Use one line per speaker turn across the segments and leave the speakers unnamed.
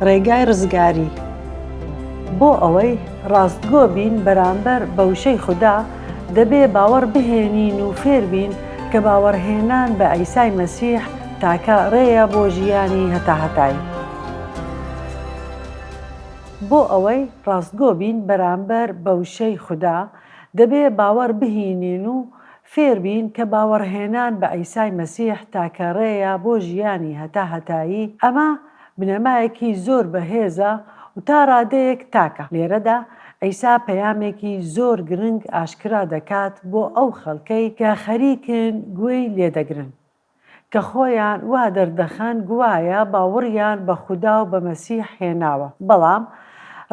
ڕێگای ڕزگاری. بۆ ئەوەی ڕاستگۆ بین بەرامبەر بەوشەی خوددا دەبێ باوەڕ بهێنین و فێر بین کە باوەڕهێنان بە عیسای مەسیح تاکە ڕێیە بۆ ژیانی هەتاهەتایی. بۆ ئەوەی ڕاستگۆ بین بەرامبەر بەوشەی خوددا دەبێ باوەڕ بهێنین و فێر بین کە باوەڕهێنان بە عیسای مەسیح تاکە ڕێیە بۆ ژیانی هەتاهەتایی. ئەمە بنەمایەکی زۆر بەهێزە و تا ڕادەیەک تاکە. لێرەدا عیسا پەیامێکی زۆر گرنگ ئاشکرا دەکات بۆ ئەو خەڵکەی کە خەریکن گوێی لێدەگرن، کە خۆیان وا دەردەخەن گوایە باوەڕیان بە خوددا و بە مەسیح هێناوە، بەڵام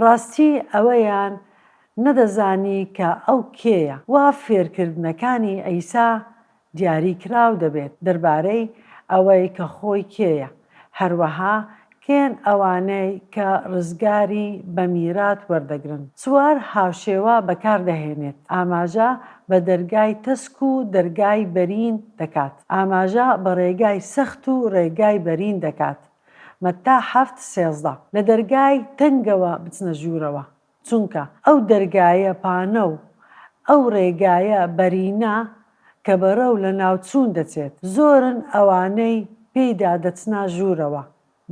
ڕاستی ئەوەیان نەدەزانی کە ئەو کێیە. وا فێرکردنەکانی عیسا دیاریکراو دەبێت دەربارەی ئەوەی کە خۆی کێیە، هەروەها کێن ئەوانەی کە ڕزگاری بە میرات وەردەگرن. چوار هاوشێوە بەکاردەهێنێت. ئاماژە بە دەرگای تەسک و دەرگای بەرین دەکات. ئاماژە بە ڕێگای سەخت و ڕێگای بەرین دەکات. مەتا 7:13 لە دەرگای تەنگەوە بچنە ژوورەوە، چونکە ئەو دەرگایە پانە و ئەو ڕێگایە بەرینە کە بەرەو لە ناوچوون دەچێت. زۆرن ئەوانەی پێیدا دەچنە ژوورەوە،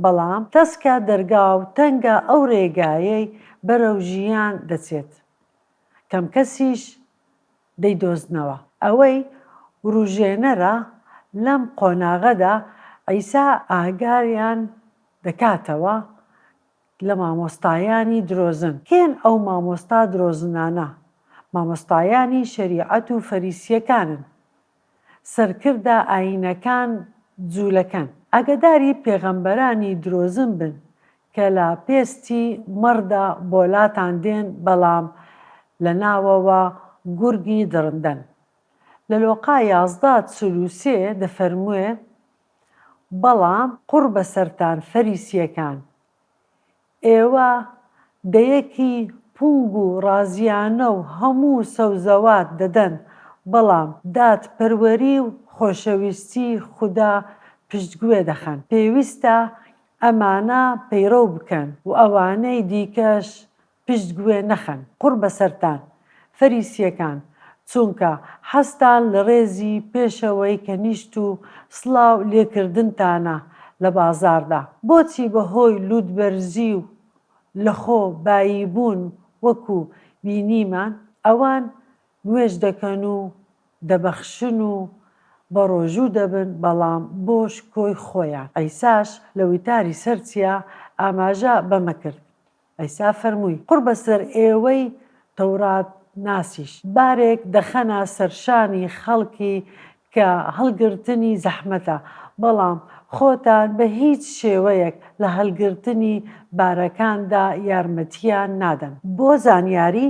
بەڵام تەسکە دەرگا و تەنگە ئەو ڕێگایەی بەرەو ژیان دەچێت، کەم کەسیش دەیدۆزنەوە. ئەوەی ڕوژێنەرە لەم قۆناغەدا عیسا ئاگاریان دەکاتەوە لە مامۆستایانی درۆزن. کێن ئەو مامۆستا درۆزنانە؟ مامۆستایانی شەریعەت و فەریسیەکانن، سەرکردە ئاینەکان جوولەکەن. ئاگاداری پێغەمبەرانی درۆزن بن کە لە پێستی مەڕدا بۆلاتان دێن، بەڵام لە ناوەوە گورگی دڕندەن. لە لۆقا 11:43 دەفەرموێ: بەڵام قوڕ بەسەرتان فەریسیەکان، ئێوە دەیەکی پونگ و ڕازیانە و هەموو سەوزەوات دەدەن، بەڵام دادپەروەری و خۆشەویستی خوددا پشتگوێ دەخەن. پێویستە ئەمانە پەیڕەو بکەن و ئەوانەی دیکەش پشتگوێ نەخەن. قوڕ بەسەرتان فەریسیەکان، چونکە حەستان لە ڕێزی پێشەوەی کەنیشت و سڵاو لێکردنتانە لە بازاڕدا. بۆچی بەهۆی لووتبەرزی و لەخۆ باییبوون وەکو بینیمان ئەوان نوێژ دەکەن و دەبەخشن و بە ڕۆژوو دەبن، بەڵام بۆ شکۆی خۆیان. عیساش لە وتاری سەرچیا ئاماژە بەمە کرد. عیسا فەرمووی: قوڕ بەسەر ئێوەی تەورات ناسیش، بارێک دەخەنە سەرشانی خەڵکی کە هەڵگرتنی زەحمەتە، بەڵام خۆتان بە هیچ شێوەیەک لە هەڵگرتنی بارەکاندا یارمەتیان نادەن. بۆ زانیاری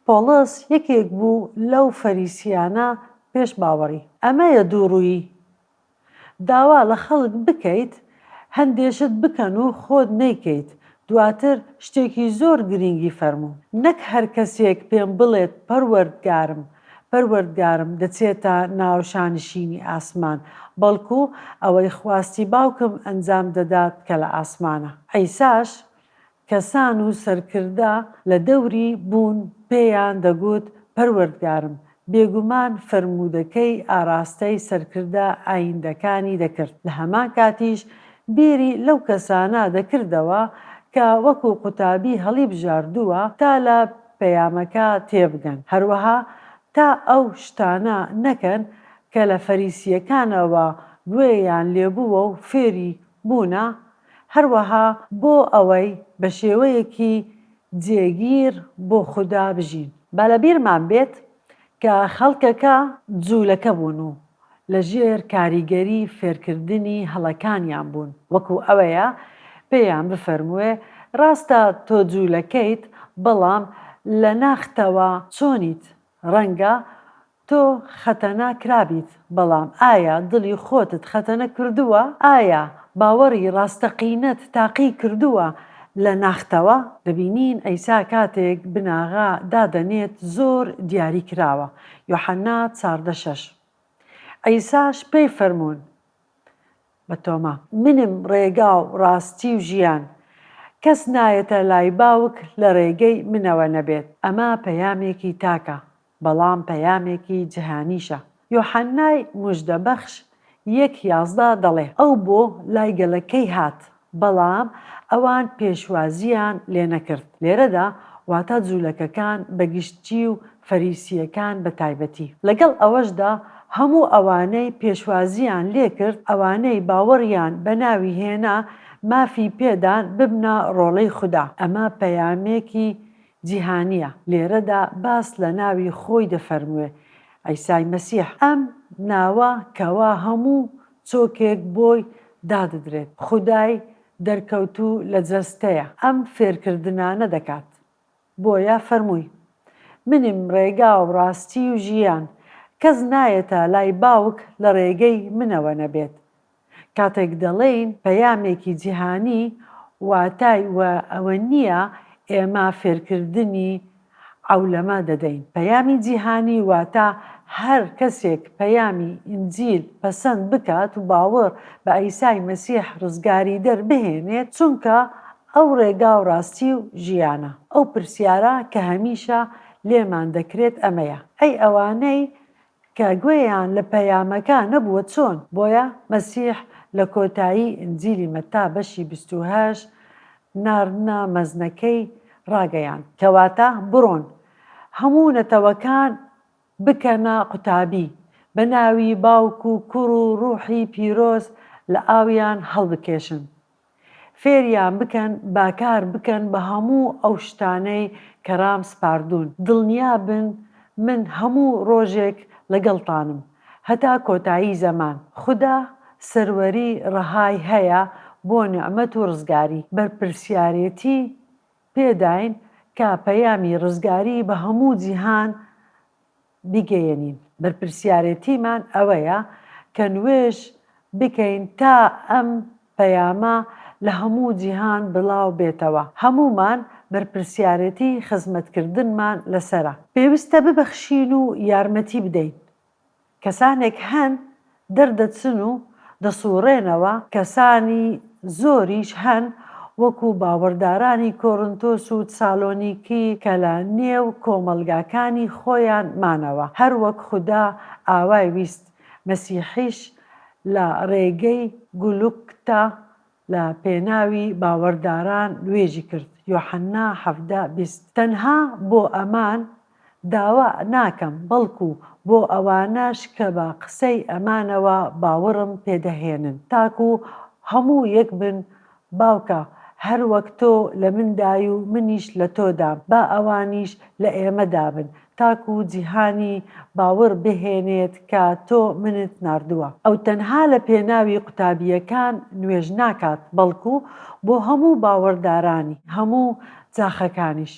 پۆڵس یەکێک بوو لەو فەریسیانە پێش باوەڕی. ئەمەیە دووڕوویی. داوا لە خەڵک بکەیت هەندێشت بکەن و خۆت نەیکەیت، دواتر شتێکی زۆر گرنگی فەرموو: نەک هەر کەسێک پێم بڵێت پەروەردگارم، پەروەردگارم دەچێتە ناو شانشینی ئاسمان، بەڵکو ئەوەی خواستی باوکم ئەنجام دەدات کە لە ئاسمانە. عیساش کەسان و سەرکردە لە دەوری بوون پێیان دەگوت پەروەردگارم، بێگومان فەرمودەکەی ئاراستەی سەرکردە ئایندەکانی دەکرد. لە هەمان کاتیش بیری لەو کەسانە دەکردەوە کە وەکو قوتابی هەڵی بژاردووە تا لە پەیامەکە تێبگەن، هەروەها تا ئەو شتانە نەکەن کە لە فەریسیەکانەوە گوێیان لێبووە و فێری بوونە، هەروەها بۆ ئەوەی بە شێوەیەکی جێگیر بۆ خوددا بژین. با لە بیرمان بێت کە خەڵکەکە جوولەکە بوون و لە ژێر کاریگەری فێرکردنی هەڵەکانیان بوون، وەکو ئەوەیە پێیان بفەرموێ: ڕاستە تۆ جوولەکەیت، بەڵام لە ناختەوە چۆنیت؟ ڕەنگە تۆ خەتەنە کرابیت، بەڵام ئایا دڵی خۆتت خەتەنە کردووە؟ ئایا باوەڕی ڕاستەقینەت تاقی کردووە لە ناختەوە؟ دەبینین عیسا کاتێک بناغا دادەنێت زۆر دیاری کراوە. یوحەنا 14:6 عیساش پێی فەرموون بە تۆما: منم ڕێگا و ڕاستی و ژیان، کەس نایەتە لای باوک لە ڕێگەی منەوە نەبێت. ئەمە پەیامێکی تاکە، بەڵام پەیامێکی جیهانیشە. یۆحەنای موژدەبەخش 1:11 دەڵێ ئەو بۆ لای گەلەکەی هات، بەڵام ئەوان پێشوازیان لێ نەکرد. لێرەدا واتە جوولەکەکان بەگشتی و فەریسیەکان بە تایبەتی. لەگەڵ ئەوەشدا هەموو ئەوانەی پێشوازیان لێ کرد، ئەوانەی باوەڕیان بە ناوی هێنا مافی پێدان ببنە ڕۆڵەی خوددا. ئەمە پەیامێکی جیهانیە. لێرەدا باس لە ناوی خۆی دەفەرموێ، عیسای مەسیح. ئەم ناوە کەوا هەموو چۆکێک بۆی داددرێت. خودای دەرکەوتوو لە جەستەیە ئەم فێرکردانە دەکات. بۆیە فەرمووی منیم ڕێگا و ڕاستی و ژیان، کەس نایەتە لای باوک لە ڕێگەی منەوە نەبێت. کاتێک دەڵێین پەیامێکی جیهانی، واتای ئەوە نییە ئێمە فێرکردنی عەولەمە دەدەین. پەیامی جیهانی واتە هەر کەسێک پەیامی ئینجیل پەسەند بکات و باوەڕ بە عیسای مەسیح ڕزگاری دەربهێنێت، چونکە ئەو ڕێگا و ڕاستی و ژیانە. ئەو پرسیارە کە هەمیشە لێمان دەکرێت ئەمەیە، ئەی ئەوانەی کە گوێیان لە پەیامەکە نەبووە چۆن؟ بۆیە مەسیح لە کۆتایی ئینجیلی مەتا بەشی 28 ناردنە مەزنەکەی ڕاگەیان، کەواتە بڕۆن هەموو نەتەوەکان بکەنە قوتابی بە ناوی باوک و کوڕ و ڕوحی پیرۆز لە ئاویان هەڵبکێشن. فێریان بکەن باکار بکەن بە هەموو ئەو شتانەی کەرام سپاردوون. دڵنیا بن من هەموو ڕۆژێک لەگەڵتانم هەتا کۆتایی زەمان. خوددا سەروەری ڕەهای هەیە بۆ نیعمەت و ڕزگاری. بەرپرسیارەتی پێداین کە پەیامی ڕزگاری بە هەموو جیهان بگەیەنین. بەرپرسیارەتیمان ئەوەیە کە نوێژ بکەین تا ئەم پەیامە لە هەموو جیهان بڵاو بێتەوە. هەمومان بەرپرسیارەتی خزمەتکردنمان لەسەرە. پێویستە ببەخشین و یارمەتی بدەین. کەسانێک هەن دەردەچن و دەسوڕێنەوە، کەسانی زۆریش هەن وەکو باوەڕدارانی کۆرنتۆس و ساڵۆنیکی کە لە نێو کۆمەلگاکانی خۆیان مانەوە. هەر وەک خوددا ئاوای ویست، مەسیحیش لە ڕێگەی گولوگتا لە پێناوی باوەڕداران نوێژی کرد. یۆحەنا 17:20. تەنها بۆ ئەمان داوا ناکەم، بەڵکو بۆ ئەوانەش کە بە قسەی ئەمانەوە باوەڕم پێدەهێنن، تاکو هەموو یەک بن. باوکە هەر وەک تۆ لە مندای و منیش لە تۆدام، با ئەوانیش لە ئێمەدا بن، تاکو جیهانی باوەڕ بهێنێت کە تۆ منت ناردووە. ئەو تەنها لە پێناوی قوتابیەکان نوێژ ناکات، بەڵکو بۆ هەموو باوەڕدارانی هەموو جاخەکانیش.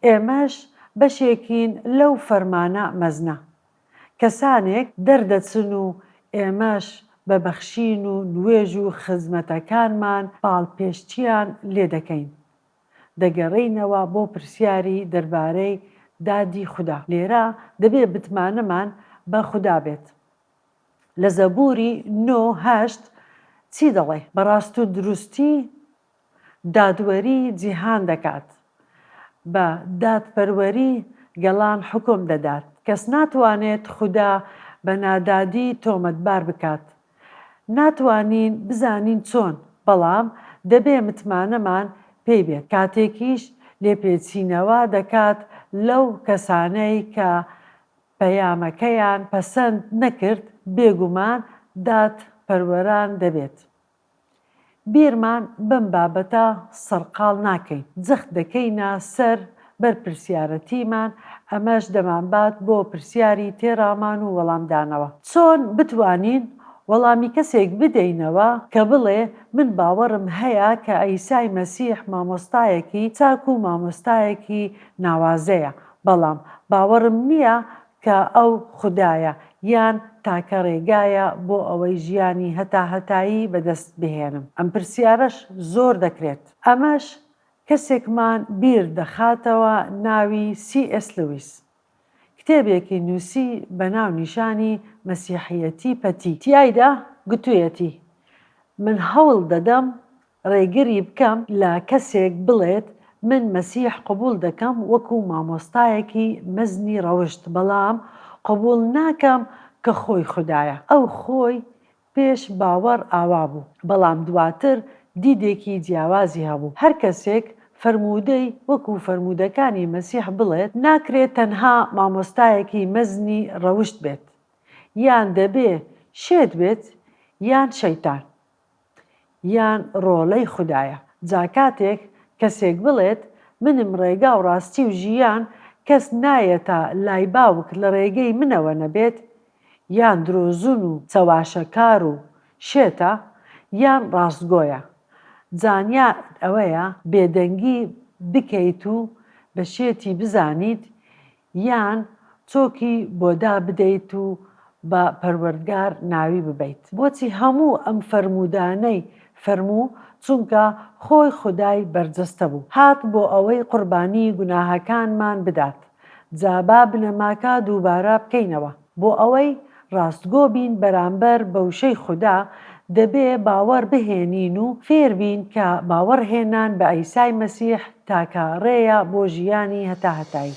ئێمەش بەشێکین لەو فەرمانە مەزنە. کەسانێک دەردەچن و ئێمەش بە بەخشین و نوێژ و خزمەتەکانمان پاڵپێشتیان لێ دەکەین. دەگەڕێینەوە بۆ پرسیاری دەربارەی دادی خوددا. لێرە دەبێت بتمانەمان بە خوددا بێت. لە زەبووری 9:8 چی دەڵێ؟ بەڕاست و دروستی دادوەری جیهان دەکات، بە دادپەروەری گەڵان حکم دەدات. کەس ناتوانێت خوددا بە نادادی تۆمەتبار بکات. ناتوانین بزانین چۆن، بەڵام دەبێ متمانەمان پێی بێت. کاتێکیش لێپێچینەوە دەکات لەو کەسانەی کە پەیامەکەیان پەسەند نەکرد، بێگومان دادپەروەران دەبێت. بیرمان بەم بابەتە سەرقاڵ ناکەین، جەخت دەکەینە سەر بەرپرسیارەتیمان. ئەمەش دەمانبات بۆ پرسیاری تێرامان و وەڵامدانەوە. چۆن بتوانین وەڵامی کەسێک بدەینەوە کە بڵێ من باوەڕم هەیە کە عیسای مەسیح مامۆستایەکی چاک و مامۆستایەکی ناوازەیە، بەڵام باوەڕم نییە کە ئەو خوددایە یان تاکە ڕێگایە بۆ ئەوەی ژیانی هەتاهەتایی بەدەست بهێنم. ئەم پرسیارەش زۆر دەکرێت. ئەمەش کەسێکمان بیر دەخاتەوە ناوی C.S. لویس. کتێبێکی نووسی بە ناو نیشانی مەسیحیەتی پەتی. تیایدا گوتوویەتی من هەوڵ دەدەم ڕێگەری بکەم لە کەسێک بڵێت من مەسیح قبول دەکەم وەکو مامۆستایەکی مەزنی ڕەوشت، بەڵام قبول ناکەم کە خۆی خودایە. ئەو خۆی پێش باوەڕ ئاوا بوو، بەڵام دواتر دیدێکی جیاوازی هەبوو. هەر کەسێک فەرمودەی وەکو فەرمودەکانی مەسیح بڵێت ناکرێت تەنها مامۆستایەکی مەزنی ڕەوشت بێت، یان دەبێ شێت بێت یان شەیتان یان ڕۆڵەی خودایە. جا کاتێک کەسێک بڵێت منم ڕێگا و ڕاستی و ژیان، کەس نایەتە لای باوک لە ڕێگەی منەوە نەبێت، یان درۆزن و چەواشەکار و شێتە یان ڕاستگۆیە. جانیان ئەوەیە بێدەنگی بکەیت و بە شێتی بزانیت، یان چۆکی بۆدا بدەیت و بە پەروەردگار ناوی ببەیت. بۆچی هەموو ئەم فەرمودانەی فەرموو؟ چونکە خۆی خودای بەرجەستە بوو، هات بۆ ئەوەی قوربانی گوناهەکانمان بدات. جا با بنەماکە دووبارە بکەینەوە. بۆ ئەوەی ڕاستگۆ بین بەرامبەر بەوشەی خوددا، دەبێ باوەڕ بهێنین و فێر بین کە باوەڕهێنان بە عیسای مەسیح تاکە ڕێیە بۆ ژیانی هەتا هەتایی.